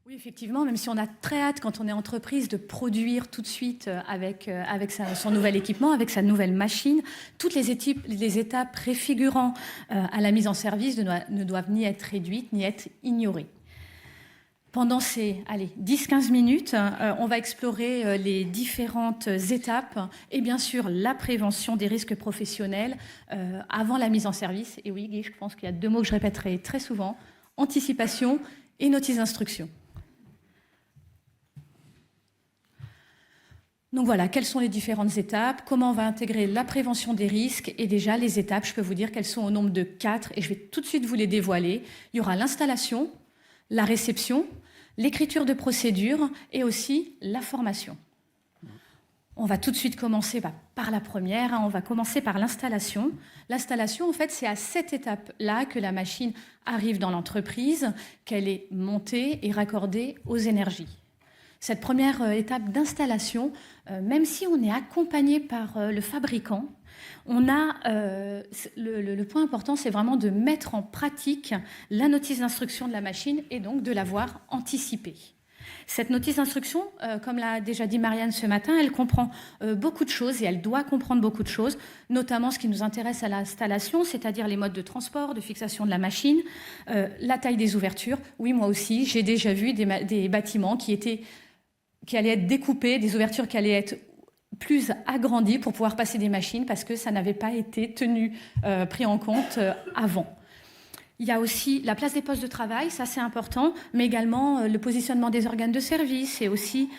Oui, effectivement, même si on a très hâte quand on est entreprise de produire tout de suite avec son nouvel équipement, avec sa nouvelle machine, toutes les étapes préfigurant à la mise en service ne doivent ni être réduites ni être ignorées. Pendant ces 10-15 minutes, on va explorer les différentes étapes et bien sûr la prévention des risques professionnels avant la mise en service. Et oui, Guy, je pense qu'il y a 2 mots que je répéterai très souvent, anticipation et notice d'instruction. Donc voilà, quelles sont les différentes étapes, comment on va intégrer la prévention des risques et déjà les étapes, je peux vous dire qu'elles sont au nombre de 4 et je vais tout de suite vous les dévoiler. Il y aura l'installation, la réception, l'écriture de procédure et aussi la formation. On va tout de suite commencer par la première, on va commencer par l'installation. L'installation, en fait, c'est à cette étape-là que la machine arrive dans l'entreprise, qu'elle est montée et raccordée aux énergies. Cette première étape d'installation, même si on est accompagné par le fabricant, on a le point important, c'est vraiment de mettre en pratique la notice d'instruction de la machine et donc de l'avoir anticipée. Cette notice d'instruction, comme l'a déjà dit Marianne ce matin, elle comprend beaucoup de choses et elle doit comprendre beaucoup de choses, notamment ce qui nous intéresse à l'installation, c'est-à-dire les modes de transport, de fixation de la machine, la taille des ouvertures. Oui, moi aussi, j'ai déjà vu des bâtiments qui allaient être découpés, des ouvertures qui allaient être plus agrandies pour pouvoir passer des machines parce que ça n'avait pas été pris en compte avant. Il y a aussi la place des postes de travail, ça c'est important, mais également le positionnement des organes de service et aussi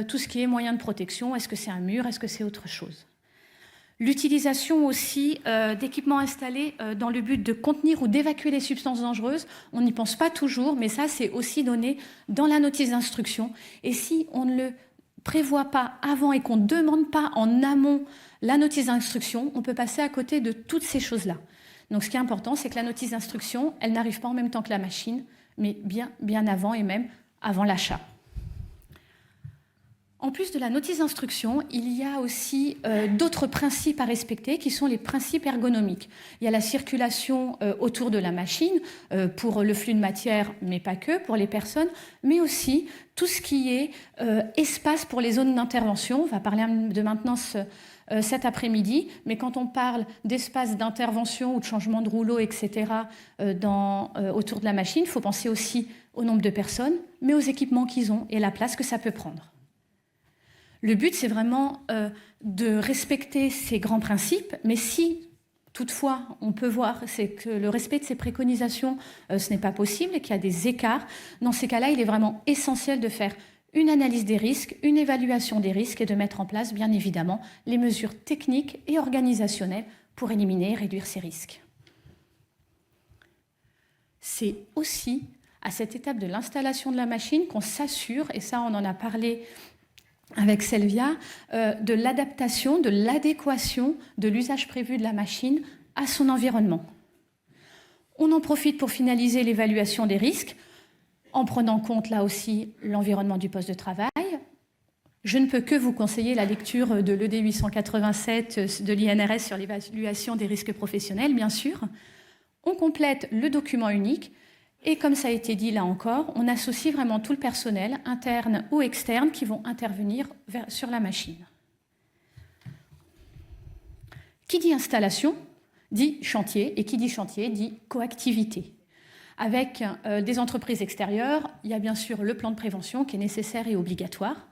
tout ce qui est moyens de protection. Est-ce que c'est un mur? Est-ce que c'est autre chose? L'utilisation aussi d'équipements installés dans le but de contenir ou d'évacuer les substances dangereuses. On n'y pense pas toujours, mais ça c'est aussi donné dans la notice d'instruction. Et si on ne le prévoit pas avant et qu'on ne demande pas en amont la notice d'instruction, on peut passer à côté de toutes ces choses-là. Donc ce qui est important, c'est que la notice d'instruction, elle n'arrive pas en même temps que la machine, mais bien avant et même avant l'achat. En plus de la notice d'instruction, il y a aussi d'autres principes à respecter qui sont les principes ergonomiques. Il y a la circulation autour de la machine pour le flux de matière, mais pas que, pour les personnes, mais aussi tout ce qui est espace pour les zones d'intervention. On va parler de maintenance cet après-midi, mais quand on parle d'espace d'intervention ou de changement de rouleau, etc., autour de la machine, il faut penser aussi au nombre de personnes, mais aux équipements qu'ils ont et la place que ça peut prendre. Le but, c'est vraiment de respecter ces grands principes, mais si toutefois on peut voir c'est que le respect de ces préconisations, ce n'est pas possible et qu'il y a des écarts, dans ces cas-là, il est vraiment essentiel de faire une analyse des risques, une évaluation des risques et de mettre en place, bien évidemment, les mesures techniques et organisationnelles pour éliminer et réduire ces risques. C'est aussi à cette étape de l'installation de la machine qu'on s'assure, et ça on en a parlé avec Selvia, de l'adaptation, de l'adéquation de l'usage prévu de la machine à son environnement. On en profite pour finaliser l'évaluation des risques, en prenant en compte là aussi l'environnement du poste de travail. Je ne peux que vous conseiller la lecture de l'ED 887 de l'INRS sur l'évaluation des risques professionnels, bien sûr. On complète le document unique et comme ça a été dit là encore, on associe vraiment tout le personnel, interne ou externe, qui vont intervenir sur la machine. Qui dit installation dit chantier et qui dit chantier dit coactivité. Avec des entreprises extérieures, il y a bien sûr le plan de prévention qui est nécessaire et obligatoire.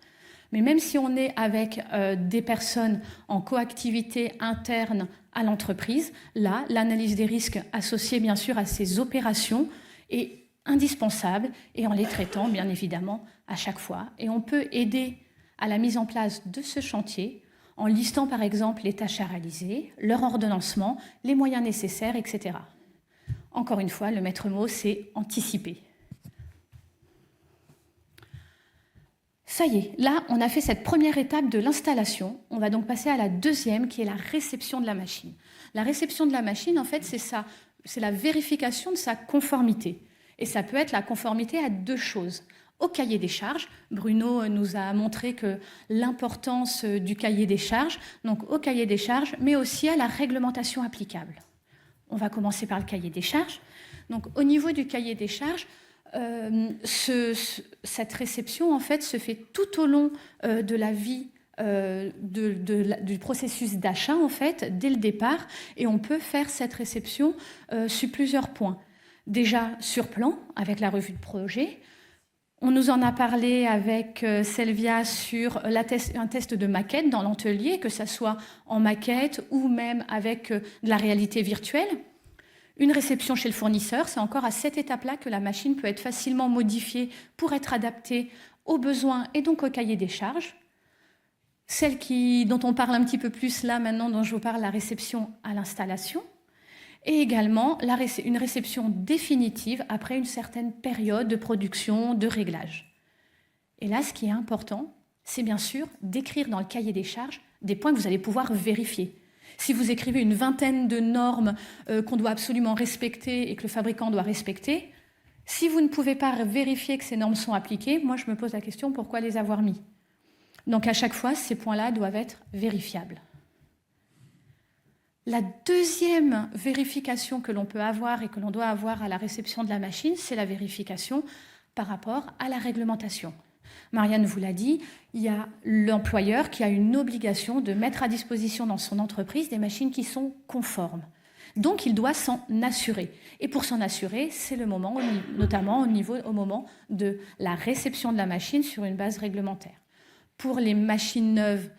Mais même si on est avec des personnes en coactivité interne à l'entreprise, là, l'analyse des risques associée bien sûr à ces opérations est indispensable et en les traitant bien évidemment à chaque fois. Et on peut aider à la mise en place de ce chantier en listant par exemple les tâches à réaliser, leur ordonnancement, les moyens nécessaires, etc. Encore une fois, le maître mot, c'est anticiper. Ça y est, là, on a fait cette première étape de l'installation. On va donc passer à la deuxième, qui est la réception de la machine. La réception de la machine, en fait, c'est la vérification de sa conformité. Et ça peut être la conformité à deux choses. Au cahier des charges, Bruno nous a montré que l'importance du cahier des charges, donc au cahier des charges, mais aussi à la réglementation applicable. On va commencer par le cahier des charges. Donc, au niveau du cahier des charges, Cette réception, en fait, se fait tout au long de la vie du processus d'achat, en fait, dès le départ, et on peut faire cette réception sur plusieurs points. Déjà sur plan, avec la revue de projet. On nous en a parlé avec Selvia sur un test de maquette dans l'atelier, que ce soit en maquette ou même avec de la réalité virtuelle. Une réception chez le fournisseur, c'est encore à cette étape-là que la machine peut être facilement modifiée pour être adaptée aux besoins et donc au cahier des charges. Celle dont on parle un petit peu plus là maintenant, dont je vous parle, la réception à l'installation. Et également une réception définitive après une certaine période de production, de réglage. Et là, ce qui est important, c'est bien sûr d'écrire dans le cahier des charges des points que vous allez pouvoir vérifier. Si vous écrivez une vingtaine de normes qu'on doit absolument respecter et que le fabricant doit respecter, si vous ne pouvez pas vérifier que ces normes sont appliquées, moi je me pose la question pourquoi les avoir mis. Donc à chaque fois, ces points-là doivent être vérifiables. La deuxième vérification que l'on peut avoir et que l'on doit avoir à la réception de la machine, c'est la vérification par rapport à la réglementation. Marianne vous l'a dit, il y a l'employeur qui a une obligation de mettre à disposition dans son entreprise des machines qui sont conformes. Donc il doit s'en assurer. Et pour s'en assurer, c'est le moment, notamment au moment de la réception de la machine sur une base réglementaire. Pour les machines neuves,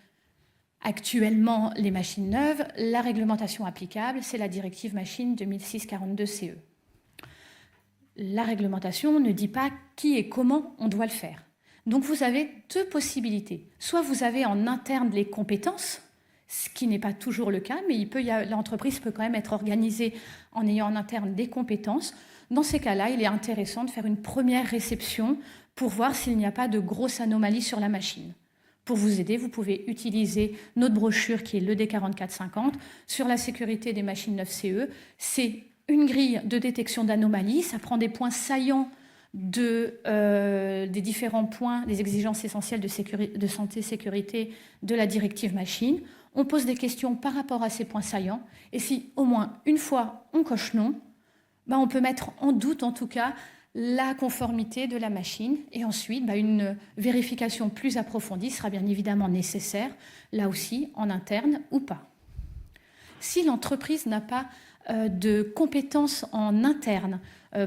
actuellement, les machines neuves, la réglementation applicable, c'est la directive machine 2006-42-CE. La réglementation ne dit pas qui et comment on doit le faire. Donc vous avez deux possibilités. Soit vous avez en interne les compétences, ce qui n'est pas toujours le cas, mais l'entreprise peut quand même être organisée en ayant en interne des compétences. Dans ces cas-là, il est intéressant de faire une première réception pour voir s'il n'y a pas de grosses anomalies sur la machine. Pour vous aider, vous pouvez utiliser notre brochure qui est l'ED 4450 sur la sécurité des machines 9CE. C'est une grille de détection d'anomalies. Ça prend des points saillants des différents points, des exigences essentielles de santé-sécurité de la directive machine. On pose des questions par rapport à ces points saillants. Et si au moins une fois on coche non, on peut mettre en doute en tout cas la conformité de la machine, et ensuite une vérification plus approfondie sera bien évidemment nécessaire, là aussi en interne ou pas. Si l'entreprise n'a pas de compétences en interne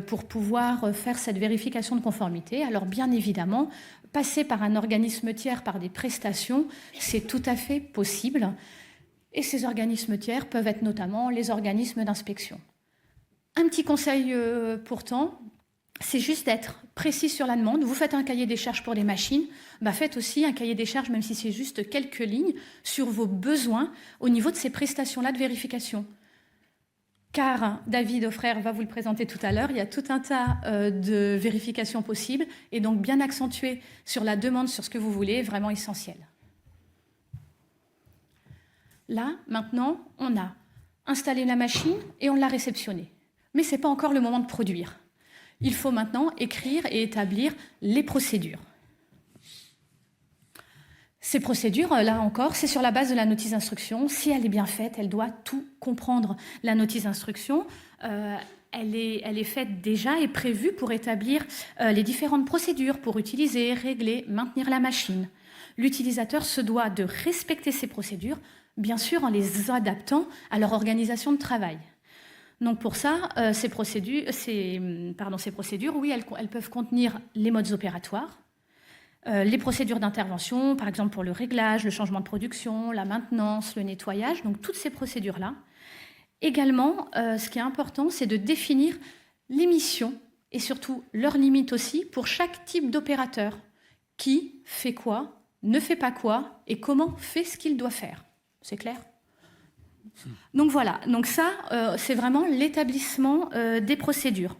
pour pouvoir faire cette vérification de conformité, alors bien évidemment, passer par un organisme tiers, par des prestations, c'est tout à fait possible, et ces organismes tiers peuvent être notamment les organismes d'inspection. Un petit conseil pourtant, c'est juste d'être précis sur la demande. Vous faites un cahier des charges pour les machines, faites aussi un cahier des charges, même si c'est juste quelques lignes, sur vos besoins au niveau de ces prestations-là de vérification. Car David Offrère va vous le présenter tout à l'heure, il y a tout un tas de vérifications possibles, et donc bien accentuer sur la demande, sur ce que vous voulez, est vraiment essentiel. Là, maintenant, on a installé la machine et on l'a réceptionnée. Mais ce n'est pas encore le moment de produire. Il faut maintenant écrire et établir les procédures. Ces procédures, là encore, c'est sur la base de la notice d'instruction. Si elle est bien faite, elle doit tout comprendre. La notice d'instruction, elle est faite déjà et prévue pour établir les différentes procédures pour utiliser, régler, maintenir la machine. L'utilisateur se doit de respecter ces procédures, bien sûr en les adaptant à leur organisation de travail. Donc pour ça, ces procédures, oui, elles peuvent contenir les modes opératoires, les procédures d'intervention, par exemple pour le réglage, le changement de production, la maintenance, le nettoyage, donc toutes ces procédures-là. Également, ce qui est important, c'est de définir les missions et surtout leurs limites aussi pour chaque type d'opérateur. Qui fait quoi, ne fait pas quoi et comment fait ce qu'il doit faire. C'est clair ? Donc voilà, donc ça, c'est vraiment l'établissement des procédures.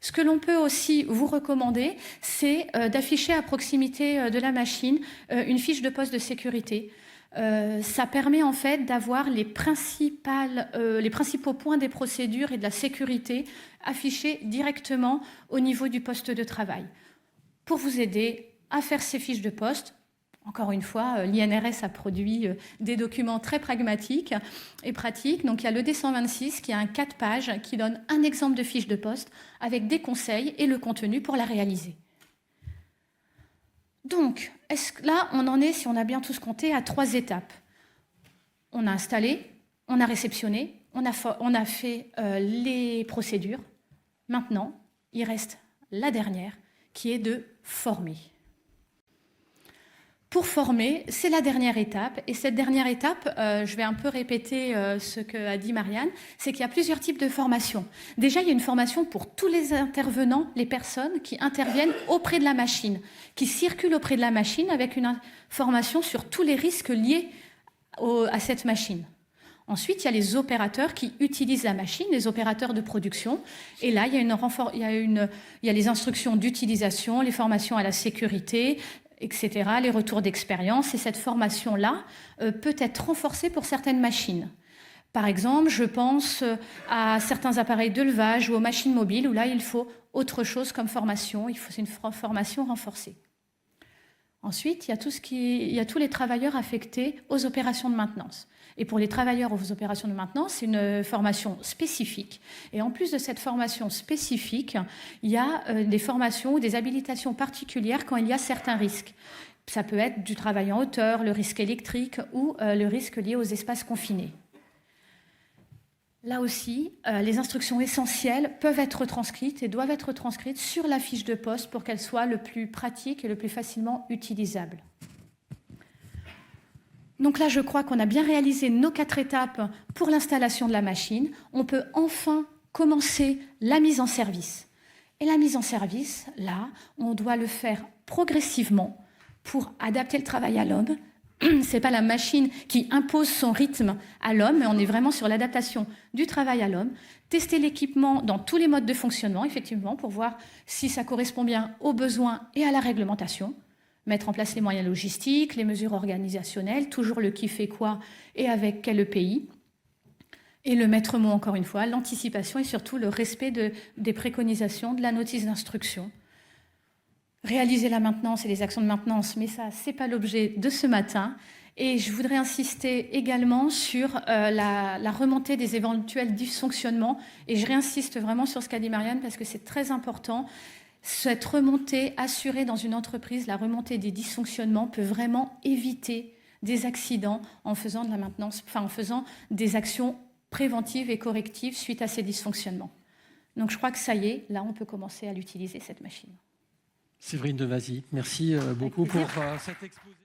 Ce que l'on peut aussi vous recommander, c'est d'afficher à proximité de la machine une fiche de poste de sécurité. Ça permet en fait d'avoir les principaux points des procédures et de la sécurité affichés directement au niveau du poste de travail. Pour vous aider à faire ces fiches de poste, Encore une fois, l'INRS a produit des documents très pragmatiques et pratiques. Donc il y a le D126 qui a un 4 pages qui donne un exemple de fiche de poste avec des conseils et le contenu pour la réaliser. Donc, là, on en est, si on a bien tous compté, à 3 étapes. On a installé, on a réceptionné, on a fait les procédures. Maintenant, il reste la dernière, qui est de former. Pour former, c'est la dernière étape. Et cette dernière étape, je vais un peu répéter ce qu'a dit Marianne, c'est qu'il y a plusieurs types de formations. Déjà, il y a une formation pour tous les intervenants, les personnes qui interviennent auprès de la machine, qui circulent auprès de la machine avec une information sur tous les risques liés à cette machine. Ensuite, il y a les opérateurs qui utilisent la machine, les opérateurs de production. Et là, il y a les instructions d'utilisation, les formations à la sécurité, etc., les retours d'expérience. Et cette formation-là peut être renforcée pour certaines machines. Par exemple, je pense à certains appareils de levage ou aux machines mobiles, où là, il faut autre chose comme formation. C'est une formation renforcée. Ensuite, il y a tous les travailleurs affectés aux opérations de maintenance. Et pour les travailleurs aux opérations de maintenance, c'est une formation spécifique. Et en plus de cette formation spécifique, il y a des formations ou des habilitations particulières quand il y a certains risques. Ça peut être du travail en hauteur, le risque électrique ou le risque lié aux espaces confinés. Là aussi, les instructions essentielles peuvent être transcrites et doivent être transcrites sur la fiche de poste pour qu'elles soient le plus pratiques et le plus facilement utilisables. Donc là, je crois qu'on a bien réalisé nos 4 étapes pour l'installation de la machine. On peut enfin commencer la mise en service. Et la mise en service, là, on doit le faire progressivement pour adapter le travail à l'homme. Ce n'est pas la machine qui impose son rythme à l'homme, mais on est vraiment sur l'adaptation du travail à l'homme. Tester l'équipement dans tous les modes de fonctionnement, effectivement, pour voir si ça correspond bien aux besoins et à la réglementation. Mettre en place les moyens logistiques, les mesures organisationnelles, toujours le qui fait quoi et avec quel pays. Et le maître mot, encore une fois, l'anticipation et surtout le respect des préconisations de la notice d'instruction. Réaliser la maintenance et les actions de maintenance, mais ça, ce n'est pas l'objet de ce matin. Et je voudrais insister également sur la remontée des éventuels dysfonctionnements. Et je réinsiste vraiment sur ce qu'a dit Marianne parce que c'est très important. Cette remontée assurée dans une entreprise, la remontée des dysfonctionnements peut vraiment éviter des accidents en faisant de la maintenance, en faisant des actions préventives et correctives suite à ces dysfonctionnements. Donc je crois que ça y est, là on peut commencer à l'utiliser cette machine. Séverine Devasy, merci beaucoup pour cet exposé.